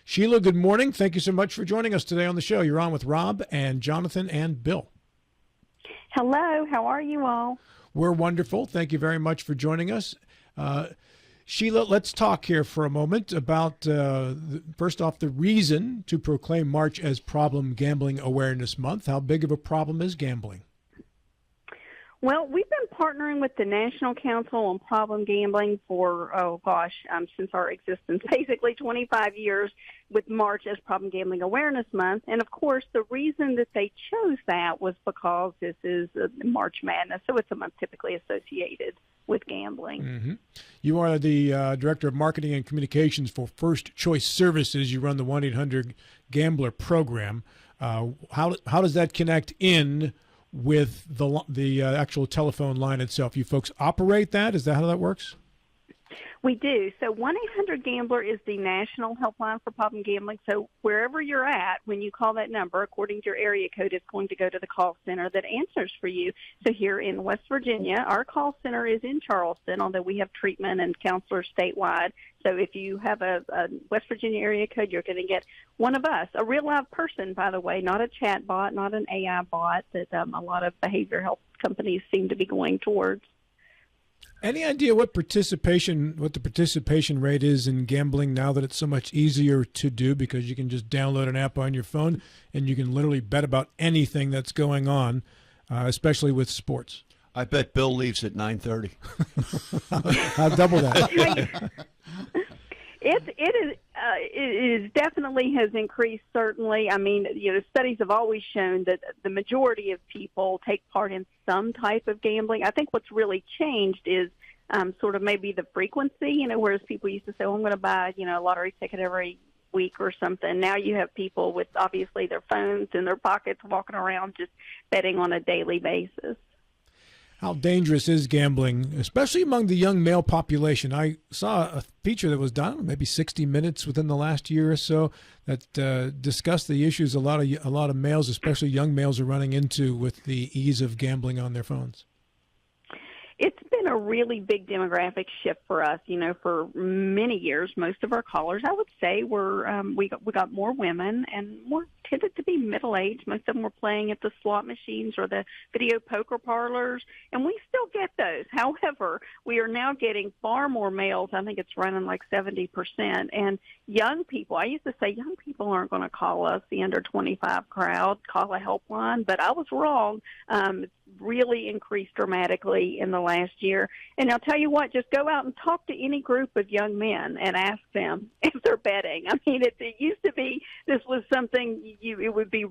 Shelia, good morning. Thank you so much for joining us today on the show. You're on with Rob and Jonathan and Bill. Hello, how are you all? We're wonderful. Thank you very much for joining us. Shelia, let's talk here for a moment about, first off, the reason to proclaim March as Problem Gambling Awareness Month. How big of a problem is gambling? Well, we've been partnering with the National Council on Problem Gambling for, since our existence, basically 25 years, with March as Problem Gambling Awareness Month. And, of course, the reason that they chose that was because this is March Madness, so it's a month typically associated with gambling. Mm-hmm. You are the Director of Marketing and Communications for First Choice Services. You run the 1-800-GAMBLER program. How does that connect in with the actual telephone line itself? You folks operate that? Is that how that works? We do. So 1-800-GAMBLER is the national helpline for problem gambling. So wherever you're at, when you call that number, according to your area code, it's going to go to the call center that answers for you. So here in West Virginia, our call center is in Charleston, although we have treatment and counselors statewide. So if you have a West Virginia area code, you're going to get one of us, a real live person, by the way, not a chat bot, not an AI bot that a lot of behavioral health companies seem to be going towards. Any idea what the participation rate is in gambling now that it's so much easier to do because you can just download an app on your phone and you can literally bet about anything that's going on, especially with sports? I bet Bill leaves at 9:30. I'll double that. It definitely has increased, certainly. I mean, studies have always shown that the majority of people take part in some type of gambling. I think what's really changed is sort of maybe the frequency, whereas people used to say, well, I'm going to buy, a lottery ticket every week or something. Now you have people with obviously their phones in their pockets walking around just betting on a daily basis. How dangerous is gambling, especially among the young male population? I saw a feature that was done, maybe 60 Minutes within the last year or so, that discussed the issues a lot of males, especially young males, are running into with the ease of gambling on their phones. It's been a really big demographic shift for us. For many years, most of our callers, I would say, we got more women and more tended to be middle-aged. Most of them were playing at the slot machines or the video poker parlors, and we still get those. However, we are now getting far more males. I think it's running like 70%. And young people, I used to say young people aren't going to call us, the under 25 crowd, call a helpline, but I was wrong. It's really increased dramatically in the last year. And I'll tell you what, just go out and talk to any group of young men and ask them if they're betting. I mean, it used to be this was something it would be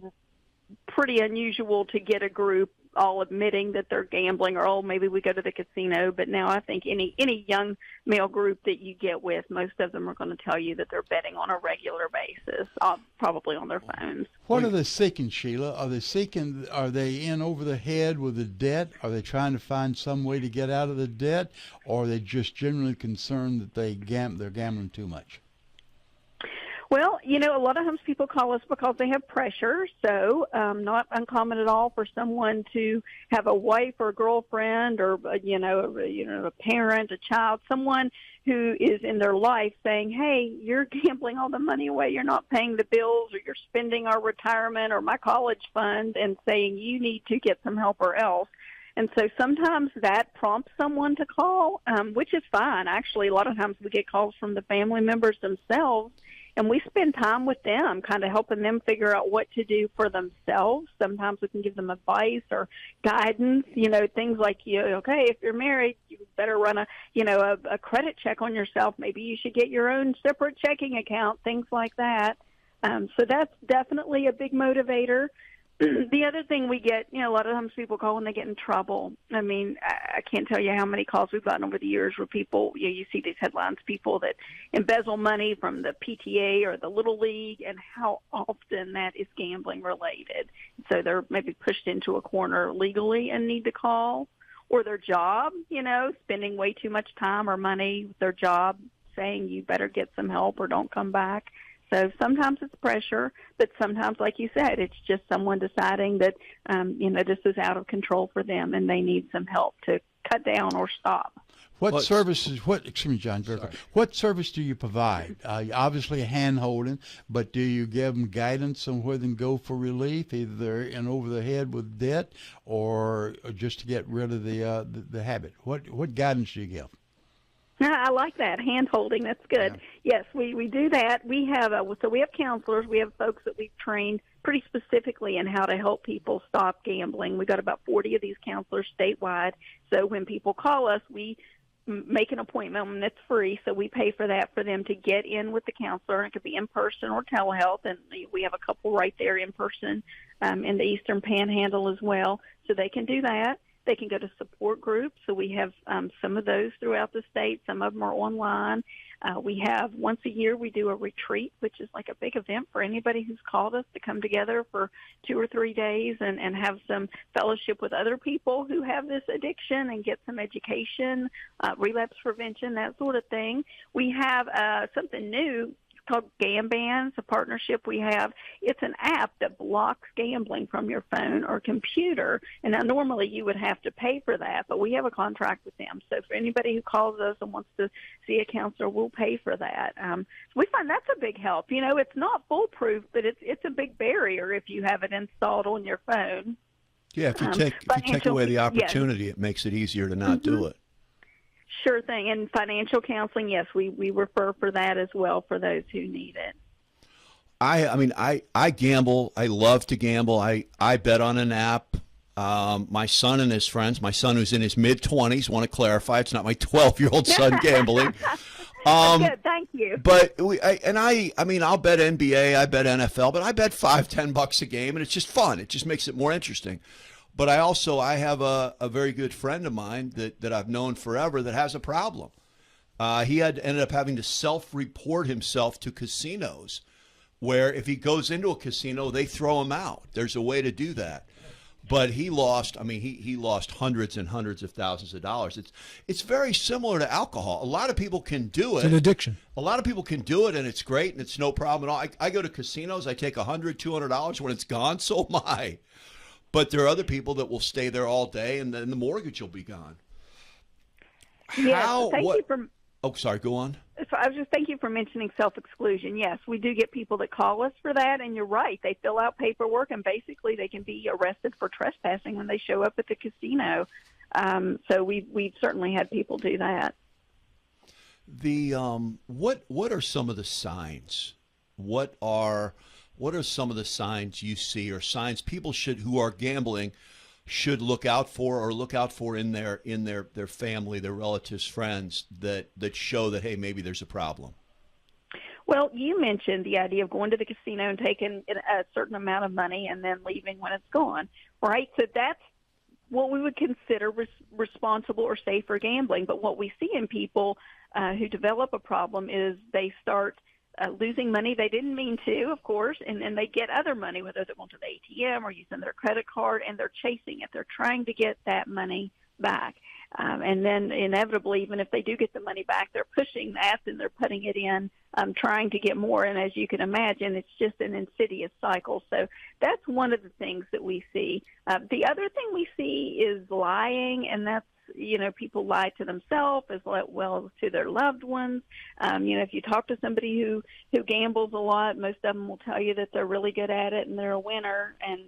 pretty unusual to get a group all admitting that they're gambling or, maybe we go to the casino. But now I think any young male group that you get with, most of them are going to tell you that they're betting on a regular basis, probably on their phones. What are they seeking, Shelia? Are they in over the head with the debt? Are they trying to find some way to get out of the debt? Or are they just generally concerned that they're gambling too much? Well, a lot of times people call us because they have pressure, so not uncommon at all for someone to have a wife or a girlfriend or, a parent, a child, someone who is in their life saying, hey, you're gambling all the money away, you're not paying the bills, or you're spending our retirement or my college fund, and saying you need to get some help or else. And so sometimes that prompts someone to call, which is fine. Actually, a lot of times we get calls from the family members themselves, and we spend time with them, kind of helping them figure out what to do for themselves. Sometimes we can give them advice or guidance, things like, okay, if you're married, you better run a credit check on yourself. Maybe you should get your own separate checking account, things like that. So that's definitely a big motivator. The other thing we get, a lot of times people call when they get in trouble. I mean, I can't tell you how many calls we've gotten over the years where people, you see these headlines, people that embezzle money from the PTA or the Little League, and how often that is gambling related. So they're maybe pushed into a corner legally and need to call. Or their job, spending way too much time or money with their job, saying you better get some help or don't come back. So sometimes it's pressure, but sometimes, like you said, it's just someone deciding that, this is out of control for them and they need some help to cut down or stop. What services? Excuse me, John. What service do you provide? Obviously, hand holding, but do you give them guidance on where they can go for relief, either in over the head with debt, or just to get rid of the habit? What guidance do you give? I like that, hand holding. That's good. Yeah. Yes, we do that. We have we have counselors. We have folks that we've trained pretty specifically in how to help people stop gambling. We've got about 40 of these counselors statewide. So when people call us, we make an appointment, and it's free, so we pay for that for them to get in with the counselor. It could be in person or telehealth, and we have a couple right there in person in the Eastern Panhandle as well, so they can do that. They can go to support groups, so we have some of those throughout the state. Some of them are online. We have once a year we do a retreat, which is like a big event for anybody who's called us to come together for 2 or 3 days and have some fellowship with other people who have this addiction and get some education, relapse prevention, that sort of thing. We have something new called GamBan. It's a partnership we have. It's an app that blocks gambling from your phone or computer. And now normally you would have to pay for that, but we have a contract with them. So for anybody who calls us and wants to see a counselor, we'll pay for that. We find that's a big help. You know, it's not foolproof, but it's a big barrier if you have it installed on your phone. Yeah, if you take away the opportunity, it makes it easier to not do it. Sure thing. And financial counseling, yes, we refer for that as well for those who need it. I gamble. I love to gamble. I bet on an app. My son and his friends, my son who's in his mid-20s, want to clarify, it's not my 12-year-old son gambling. Good, thank you. But I'll bet NBA, I bet NFL, but I bet $5-10 a game, and it's just fun. It just makes it more interesting. But I have a very good friend of mine that I've known forever that has a problem. He ended up having to self-report himself to casinos, where if he goes into a casino, they throw him out. There's a way to do that. But he lost, he lost hundreds and hundreds of thousands of dollars. It's very similar to alcohol. A lot of people can do it. It's an addiction. A lot of people can do it, and it's great, and it's no problem at all. I go to casinos. I take $100, $200. When it's gone, so am I. But there are other people that will stay there all day, and then the mortgage will be gone. Oh, sorry, go on. So I was just thank you for mentioning self-exclusion. Yes, we do get people that call us for that, and you're right. They fill out paperwork, and basically they can be arrested for trespassing when they show up at the casino. So we've certainly had people do that. What are some of the signs? What are some of the signs you see, or signs people who are gambling should look out for in their family, their relatives, friends that show that, hey, maybe there's a problem? Well, you mentioned the idea of going to the casino and taking a certain amount of money and then leaving when it's gone, right? So that's what we would consider responsible or safer gambling. But what we see in people who develop a problem is they start losing money they didn't mean to, of course, and then they get other money, whether they're going to the ATM or using their credit card, and they're chasing it. They're trying to get that money back. And then inevitably, even if they do get the money back, they're pushing that and they're putting it in, trying to get more. And as you can imagine, it's just an insidious cycle. So that's one of the things that we see. The other thing we see is lying, and that's, people lie to themselves as well as to their loved ones. If you talk to somebody who gambles a lot, most of them will tell you that they're really good at it and they're a winner. And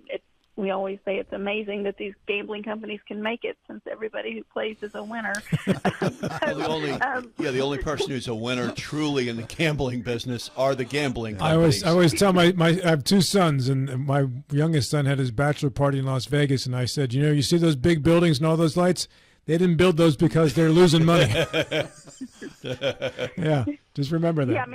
we always say it's amazing that these gambling companies can make it, since everybody who plays is a winner. The only person who's a winner truly in the gambling business are the gambling companies. I always tell I have 2 sons, and my youngest son had his bachelor party in Las Vegas, and I said, you see those big buildings and all those lights? They didn't build those because they're losing money. Yeah, just remember that. Yeah,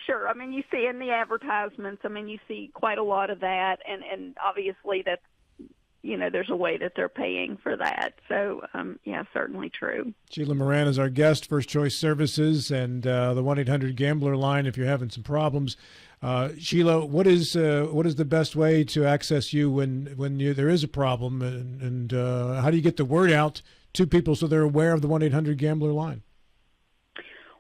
sure. You see in the advertisements, you see quite a lot of that, and obviously that's, there's a way that they're paying for that. So, certainly true. Shelia Moran is our guest, First Choice Services, and the 1-800-GAMBLER line if you're having some problems. Shelia, what is the best way to access you when there is a problem, and how do you get the word out to people so they're aware of the 1-800-GAMBLER line?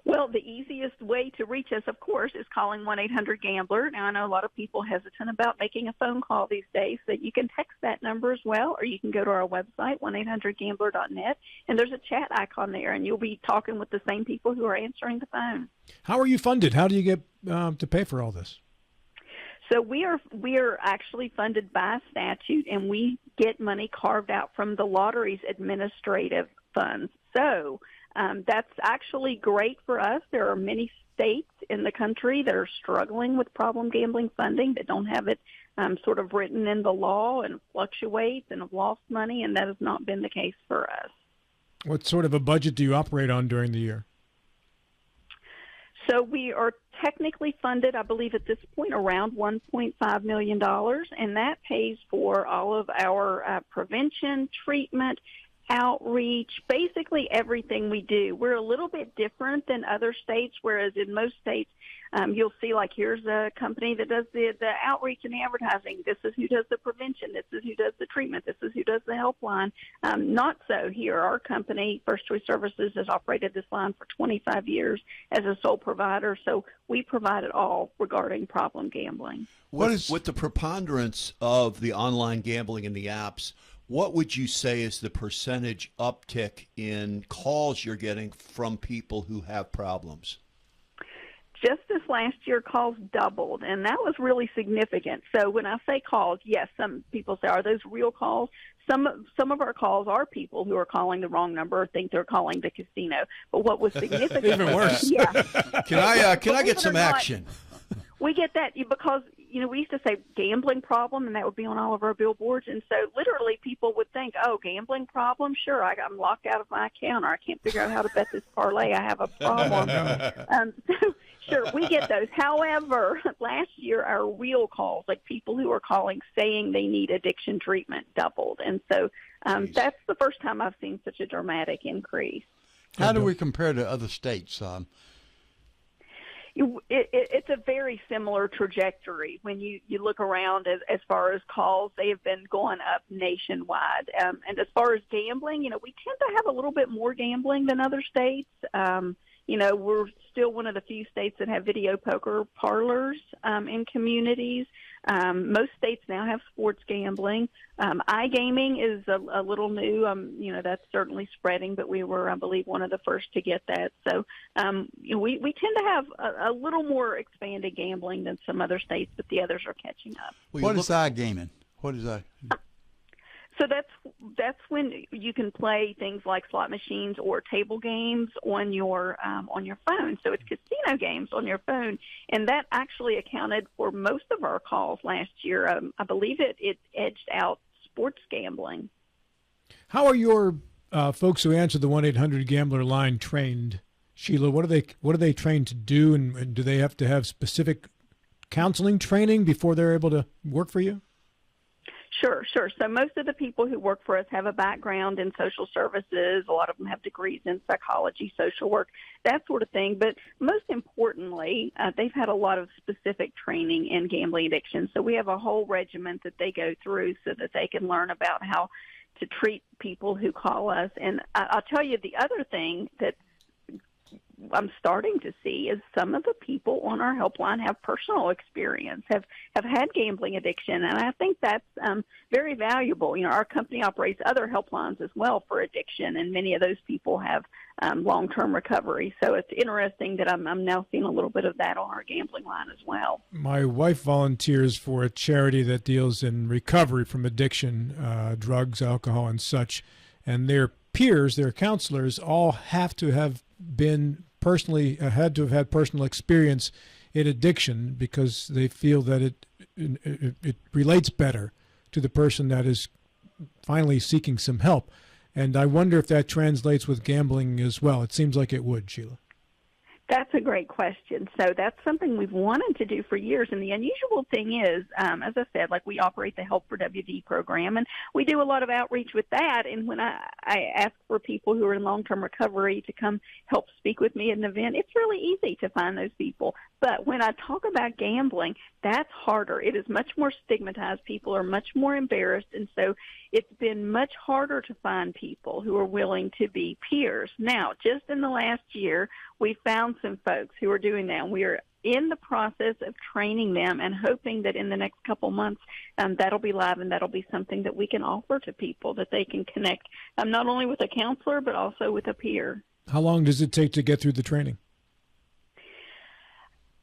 Well, the easiest way to reach us, of course, is calling 1-800-GAMBLER. Now, I know a lot of people hesitant about making a phone call these days, so you can text that number as well, or you can go to our website, 1-800-GAMBLER.net, and there's a chat icon there, and you'll be talking with the same people who are answering the phone. How are you funded? How do you get to pay for all this? So we are actually funded by statute, and we get money carved out from the lottery's administrative funds. So that's actually great for us. There are many states in the country that are struggling with problem gambling funding that don't have it sort of written in the law and fluctuates and have lost money, and that has not been the case for us. What sort of a budget do you operate on during the year? So we are technically funded, I believe at this point, around $1.5 million, and that pays for all of our prevention, treatment, outreach, basically everything we do. We're a little bit different than other states, whereas in most states you'll see, like, here's a company that does the outreach and the advertising. This is who does the prevention. This is who does the treatment. This is who does the helpline. Not so here. Our company, First Choice Services, has operated this line for 25 years as a sole provider, so we provide it all regarding problem gambling. With the preponderance of the online gambling and the apps, what would you say is the percentage uptick in calls you're getting from people who have problems? Just this last year, calls doubled, and that was really significant. So when I say calls, yes, some people say, are those real calls? Some of our calls are people who are calling the wrong number or think they're calling the casino. But what was significant? Even worse. Yeah. Can I get some action? We get that because, we used to say gambling problem, and that would be on all of our billboards. And so literally people would think, oh, gambling problem? Sure, I'm locked out of my account, or I can't figure out how to bet this parlay. I have a problem. So, sure, we get those. However, last year our real calls, like people who are calling saying they need addiction treatment, doubled. And so that's the first time I've seen such a dramatic increase. How do we compare to other states? It's a very similar trajectory. When you look around as far as calls, they have been going up nationwide. And as far as gambling, we tend to have a little bit more gambling than other states. We're still one of the few states that have video poker parlors in communities. Most states now have sports gambling. iGaming is a little new. That's certainly spreading, but we were, I believe, one of the first to get that. So we tend to have a little more expanded gambling than some other states, but the others are catching up. What is iGaming? What is that? So that's when you can play things like slot machines or table games on your phone. So it's casino games on your phone, and that actually accounted for most of our calls last year. I believe it edged out sports gambling. How are your folks who answer the 1-800-GAMBLER line trained, Sheila? What are they trained to do, and do they have to have specific counseling training before they're able to work for you? Sure. So most of the people who work for us have a background in social services. A lot of them have degrees in psychology, social work, that sort of thing. But most importantly, they've had a lot of specific training in gambling addiction. So we have a whole regiment that they go through so that they can learn about how to treat people who call us. And I'll tell you the other thing that I'm starting to see is some of the people on our helpline have personal experience, have had gambling addiction, and I think that's very valuable. Our company operates other helplines as well for addiction, and many of those people have long-term recovery. So it's interesting that I'm now seeing a little bit of that on our gambling line as well. My wife volunteers for a charity that deals in recovery from addiction, drugs, alcohol, and such, and their peers, their counselors, all have to have been had to have had personal experience in addiction because they feel that it relates better to the person that is finally seeking some help. And I wonder if that translates with gambling as well. It seems like it would, Sheila. That's a great question. So that's something we've wanted to do for years. And the unusual thing is, as I said, like we operate the Help for WD program, and we do a lot of outreach with that. And when I ask for people who are in long-term recovery to come help speak with me at an event, it's really easy to find those people. But when I talk about gambling, that's harder. It is much more stigmatized. People are much more embarrassed. And so it's been much harder to find people who are willing to be peers. Now, just in the last year, we found some folks who are doing that, and we are in the process of training them and hoping that in the next couple months that'll be live, and that'll be something that we can offer to people, that they can connect not only with a counselor but also with a peer. How long does it take to get through the training?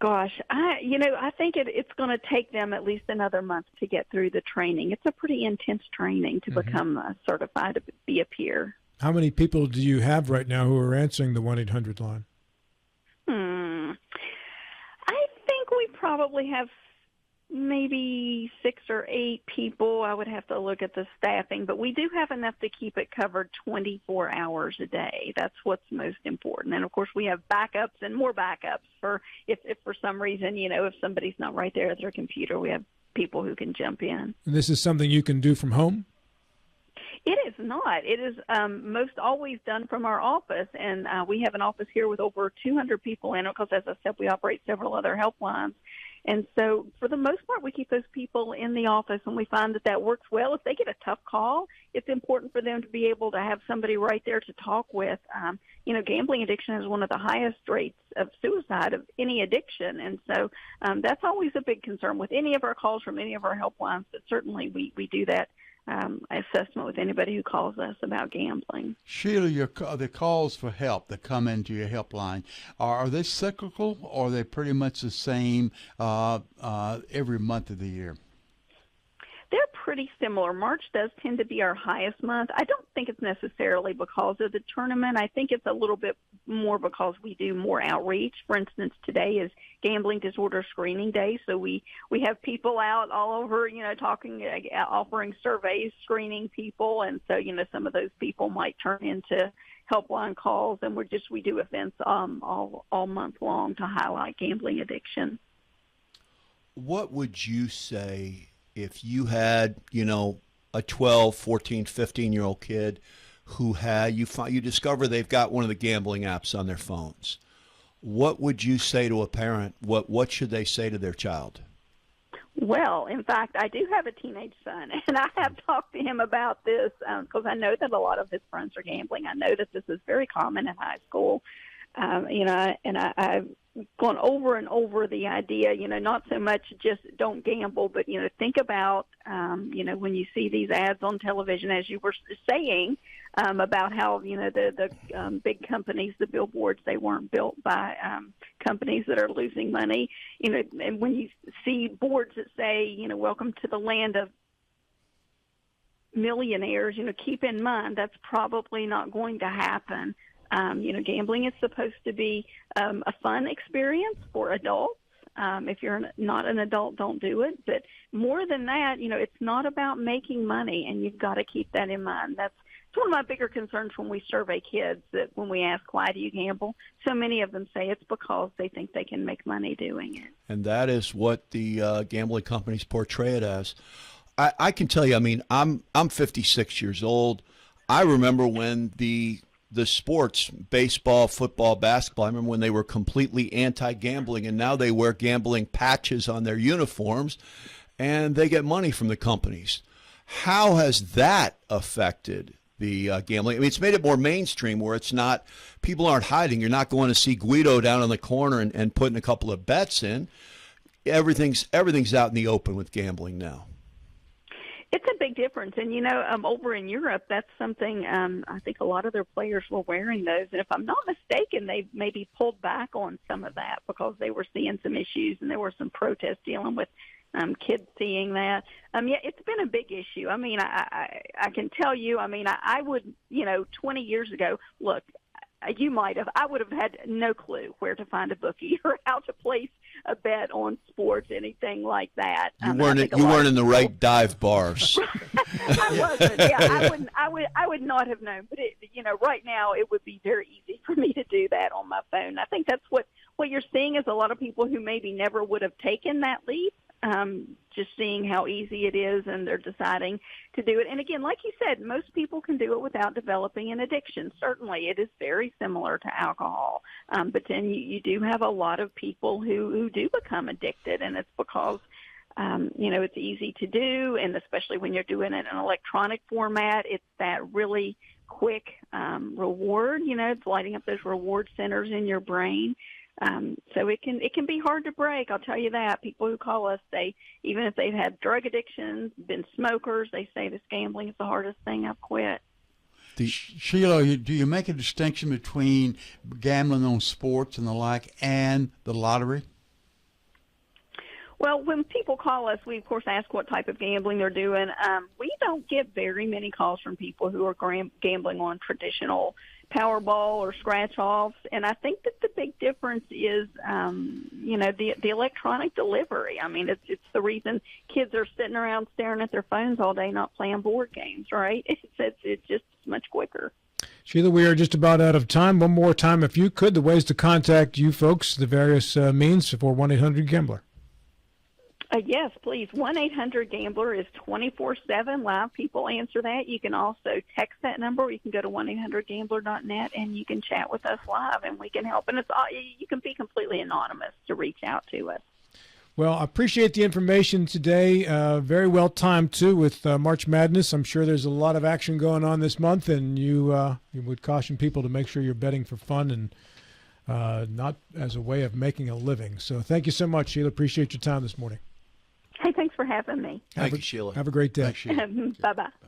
Gosh, I think it's going to take them at least another month to get through the training. It's a pretty intense training to become certified to be a peer. How many people do you have right now who are answering the 1-800 line? I think we probably have maybe 6 or 8 people. I would have to look at the staffing, but we do have enough to keep it covered 24 hours a day. That's what's most important. And of course, we have backups and more backups for if for some reason, if somebody's not right there at their computer, we have people who can jump in. And this is something you can do from home? It is not. It is most always done from our office, and we have an office here with over 200 people in it because, as I said, we operate several other helplines. And so for the most part, we keep those people in the office, and we find that works well. If they get a tough call, it's important for them to be able to have somebody right there to talk with. Gambling addiction has one of the highest rates of suicide of any addiction, and so that's always a big concern with any of our calls from any of our helplines, but certainly we do that assessment with anybody who calls us about gambling. Sheila, the calls for help that come into your helpline, are they cyclical, or are they pretty much the same every month of the year? They're pretty similar. March does tend to be our highest month. I don't think it's necessarily because of the tournament. I think it's a little bit more because we do more outreach. For instance, today is Gambling Disorder Screening Day, so we have people out all over, talking, offering surveys, screening people, and so, some of those people might turn into helpline calls, and we do events all month long to highlight gambling addiction. What would you say if you had, a 12, 14, 15-year-old kid who you discover they've got one of the gambling apps on their phones? What would you say to a parent? What should they say to their child? Well, in fact, I do have a teenage son, and I have talked to him about this because I know that a lot of his friends are gambling. I know that this is very common in high school. I've gone over and over the idea, not so much just don't gamble, but, think about, when you see these ads on television, as you were saying, about how, the big companies, the billboards, they weren't built by companies that are losing money, and when you see boards that say, welcome to the land of millionaires, keep in mind that's probably not going to happen. Gambling is supposed to be a fun experience for adults. If you're not an adult, don't do it. But more than that, it's not about making money, and you've got to keep that in mind. That's one of my bigger concerns when we survey kids, that when we ask, why do you gamble? So many of them say it's because they think they can make money doing it. And that is what the gambling companies portray it as. I can tell you, I'm 56 years old. I remember when the sports, baseball, football, basketball, I remember when they were completely anti-gambling, and now they wear gambling patches on their uniforms, and they get money from the companies. How has that affected the gambling? It's made it more mainstream where it's not, people aren't hiding. You're not going to see Guido down in the corner and putting a couple of bets in. Everything's out in the open with gambling now. It's a big difference. And, over in Europe, that's something I think a lot of their players were wearing those. And if I'm not mistaken, they maybe pulled back on some of that because they were seeing some issues, and there were some protests dealing with kids seeing that. It's been a big issue. I can tell you, I would, 20 years ago, look, I would have had no clue where to find a bookie or how to place a bet on sports, anything like that. You weren't in the right dive bars. I wasn't. Yeah, I would not have known. But right now it would be very easy for me to do that on my phone. I think that's what you're seeing is a lot of people who maybe never would have taken that leap. Just seeing how easy it is, and they're deciding to do it. And again, like you said, most people can do it without developing an addiction. Certainly, it is very similar to alcohol. But then you do have a lot of people who do become addicted, and it's because, it's easy to do, and especially when you're doing it in an electronic format, it's that really quick reward. You know, it's lighting up those reward centers in your brain. So it can be hard to break. I'll tell you that. People who call us, even if they've had drug addictions, been smokers, they say this gambling is the hardest thing I've quit. Sheila, do you make a distinction between gambling on sports and the like and the lottery? Well, when people call us, we, of course, ask what type of gambling they're doing. We don't get very many calls from people who are gambling on traditional Powerball or scratch-offs. And I think that the big difference is, the electronic delivery. I mean, it's the reason kids are sitting around staring at their phones all day, not playing board games, right? It's just much quicker. Sheila, we are just about out of time. One more time, if you could, the ways to contact you folks, the various means for 1-800-GAMBLER. Yes, please. 1-800-GAMBLER is 24/7. Live people answer that. You can also text that number. Or you can go to 1-800-GAMBLER.net, and you can chat with us live, and we can help. And you can be completely anonymous to reach out to us. Well, I appreciate the information today. Very well timed, too, with March Madness. I'm sure there's a lot of action going on this month, and you would caution people to make sure you're betting for fun and not as a way of making a living. So thank you so much, Sheila. Appreciate your time this morning. Hey, thanks for having me. Thank you, Sheila. Have a great day. Thanks, Sheila. Bye-bye.